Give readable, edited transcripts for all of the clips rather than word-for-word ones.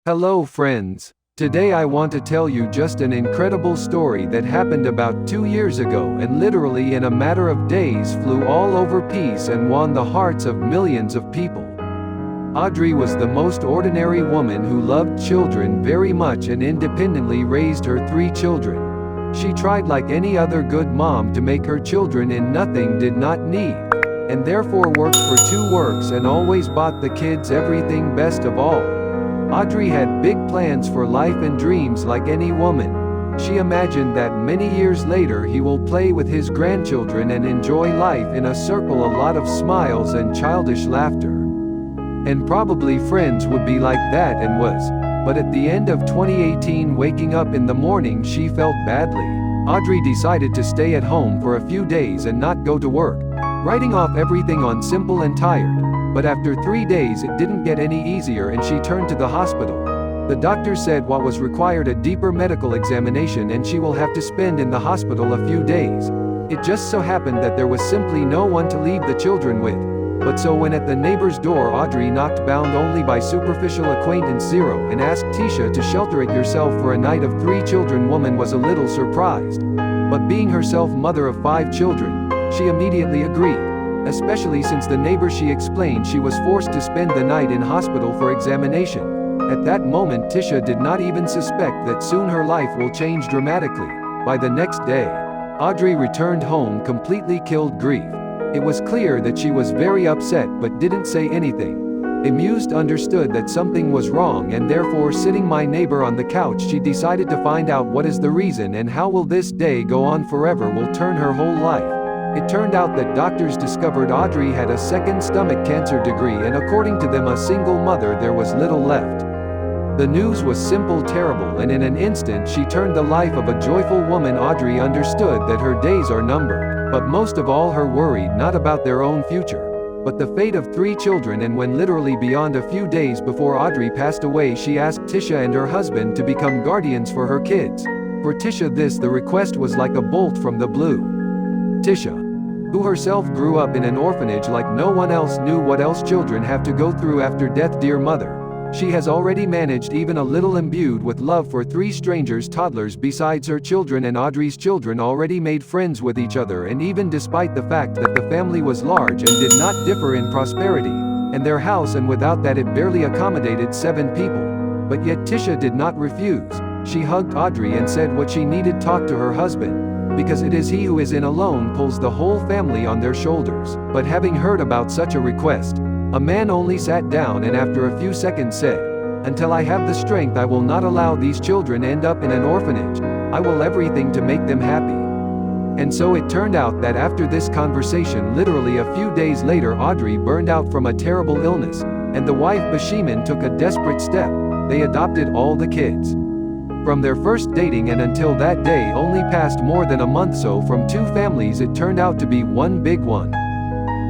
Hello friends. Today I want to tell you just an incredible story that happened about 2 years ago and literally in a matter of days flew all over peace and won the hearts of millions of people. Audrey was the most ordinary woman who loved children very much and independently raised her 3 children. She tried like any other good mom to make her children in nothing did not need, and therefore worked for 2 works and always bought the kids everything best of all. Audrey had big plans for life and dreams like any woman. She imagined that many years later he will play with his grandchildren and enjoy life in a circle, a lot of smiles and childish laughter. And probably friends would be like that, and was. But at the end of 2018, waking up in the morning, she felt badly. Audrey decided to stay at home for a few days and not go to work, writing off everything on simple and tired. But after 3 days it didn't get any easier and she turned to the hospital. The doctor said what was required a deeper medical examination and she will have to spend in the hospital a few days. It just so happened that there was simply no one to leave the children with. But so when at the neighbor's door Audrey knocked, bound only by superficial acquaintance 0, and asked Tisha to shelter it yourself for a night of 3 children, woman was a little surprised. But being herself mother of 5 children, she immediately agreed. Especially since the neighbor, she explained, she was forced to spend the night in hospital for examination. At that moment Tisha did not even suspect that soon her life will change dramatically. By the next day, Audrey returned home completely killed grief. It was clear that she was very upset but didn't say anything. Amused, understood that something was wrong, and therefore sitting my neighbor on the couch, she decided to find out what is the reason and how will this day go on forever, will turn her whole life. It turned out that doctors discovered Audrey had a second stomach cancer degree, and according to them a single mother, there was little left. The news was simple, terrible, and in an instant she turned the life of a joyful woman. Audrey understood that her days are numbered, but most of all her worried not about their own future, but the fate of 3 children. And when literally beyond a few days before Audrey passed away, she asked Tisha and her husband to become guardians for her kids. For Tisha the request was like a bolt from the blue. Tisha, who herself grew up in an orphanage like no one else, knew what else children have to go through after death. Dear mother, she has already managed, even a little imbued with love for 3 strangers, toddlers besides her children, and Audrey's children already made friends with each other, and even despite the fact that the family was large and did not differ in prosperity, and their house, and without that it barely accommodated 7 people. But yet Tisha did not refuse. She hugged Audrey and said what she needed, talk to her husband, because it is he who is in alone pulls the whole family on their shoulders. But having heard about such a request, a man only sat down and after a few seconds said, "Until I have the strength, I will not allow these children end up in an orphanage. I will everything to make them happy." And so it turned out that after this conversation, literally a few days later, Audrey burned out from a terrible illness, and the wife Bashiman took a desperate step. They adopted all the kids. From their first dating and until that day only passed more than a month, so from 2 families it turned out to be one big one.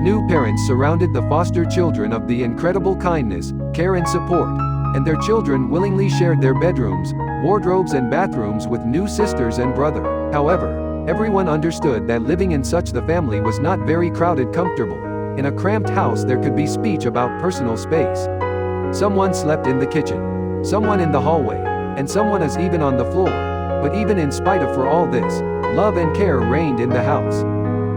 New parents surrounded the foster children of the incredible kindness, care and support, and their children willingly shared their bedrooms, wardrobes and bathrooms with new sisters and brother. However, everyone understood that living in such the family was not very crowded, comfortable. In a cramped house there could be speech about personal space. Someone slept in the kitchen, someone in the hallway, and someone is even on the floor. But even in spite of for all this, love and care reigned in the house.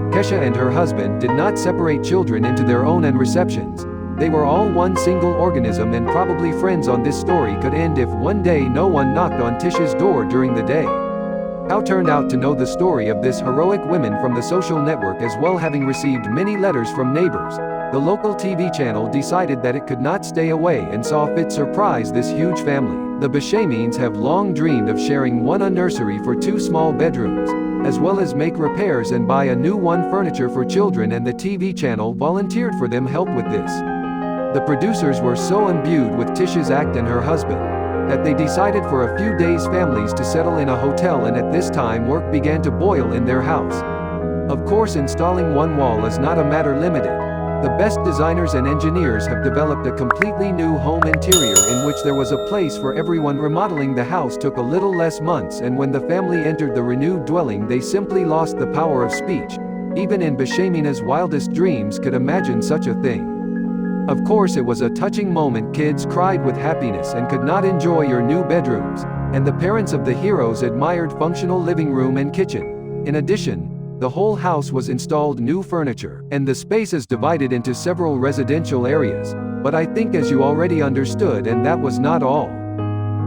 Kesha and her husband did not separate children into their own and receptions. They were all one single organism, and probably friends. On this story could end if one day no one knocked on Tisha's door during the day. How turned out to know the story of this heroic woman from the social network as well, having received many letters from neighbors. The local TV channel decided that it could not stay away and saw fit surprise this huge family. The Bashamines have long dreamed of sharing one, a nursery for 2 small bedrooms, as well as make repairs and buy a new one, furniture for children, and the TV channel volunteered for them help with this. The producers were so imbued with Tisha's act and her husband that they decided for a few days families to settle in a hotel, and at this time work began to boil in their house. Of course, installing one wall is not a matter limited. The best designers and engineers have developed a completely new home interior in which there was a place for everyone. Remodeling the house took a little less months, and when the family entered the renewed dwelling they simply lost the power of speech. Even in Bashamina's wildest dreams could imagine such a thing. Of course it was a touching moment. Kids cried with happiness and could not enjoy your new bedrooms, and the parents of the heroes admired functional living room and kitchen. In addition, the whole house was installed new furniture, and the space is divided into several residential areas. But I think as you already understood, and that was not all.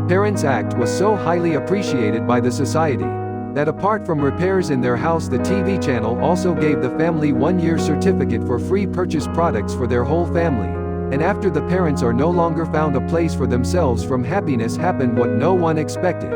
Parents' Act was so highly appreciated by the society that apart from repairs in their house, the TV channel also gave the family 1-year certificate for free purchase products for their whole family. And after the parents are no longer found a place for themselves, from happiness happened what no one expected.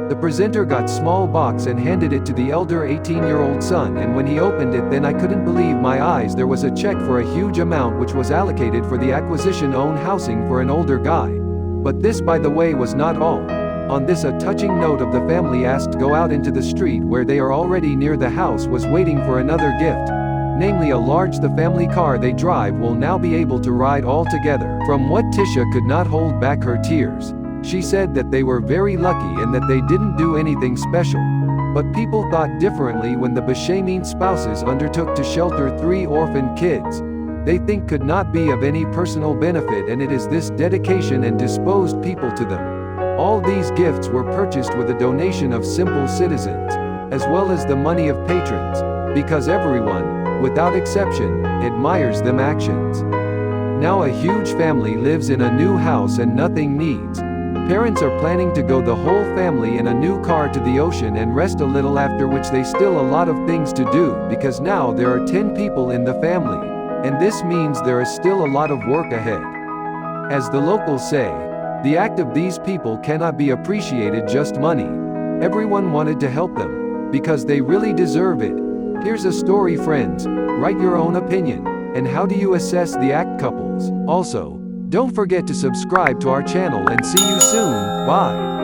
The presenter got small box and handed it to the elder 18-year-old son, and when he opened it, then I couldn't believe my eyes. There was a check for a huge amount which was allocated for the acquisition own housing for an older guy. But this, by the way, was not all. On this, a touching note of the family asked go out into the street where they are already near the house was waiting for another gift. Namely a large, the family car they drive will now be able to ride all together. From what Tisha could not hold back her tears. She said that they were very lucky and that they didn't do anything special. But people thought differently when the Bashamin spouses undertook to shelter 3 orphaned kids. They think could not be of any personal benefit, and it is this dedication and disposed people to them. All these gifts were purchased with a donation of simple citizens, as well as the money of patrons, because everyone, without exception, admires them actions. Now a huge family lives in a new house and nothing needs. Parents are planning to go the whole family in a new car to the ocean and rest a little, after which they still a lot of things to do, because now there are 10 people in the family, and this means there is still a lot of work ahead. As the locals say, the act of these people cannot be appreciated just money. Everyone wanted to help them, because they really deserve it. Here's a story, friends. Write your own opinion. And how do you assess the act couples? Also, don't forget to subscribe to our channel and see you soon. Bye.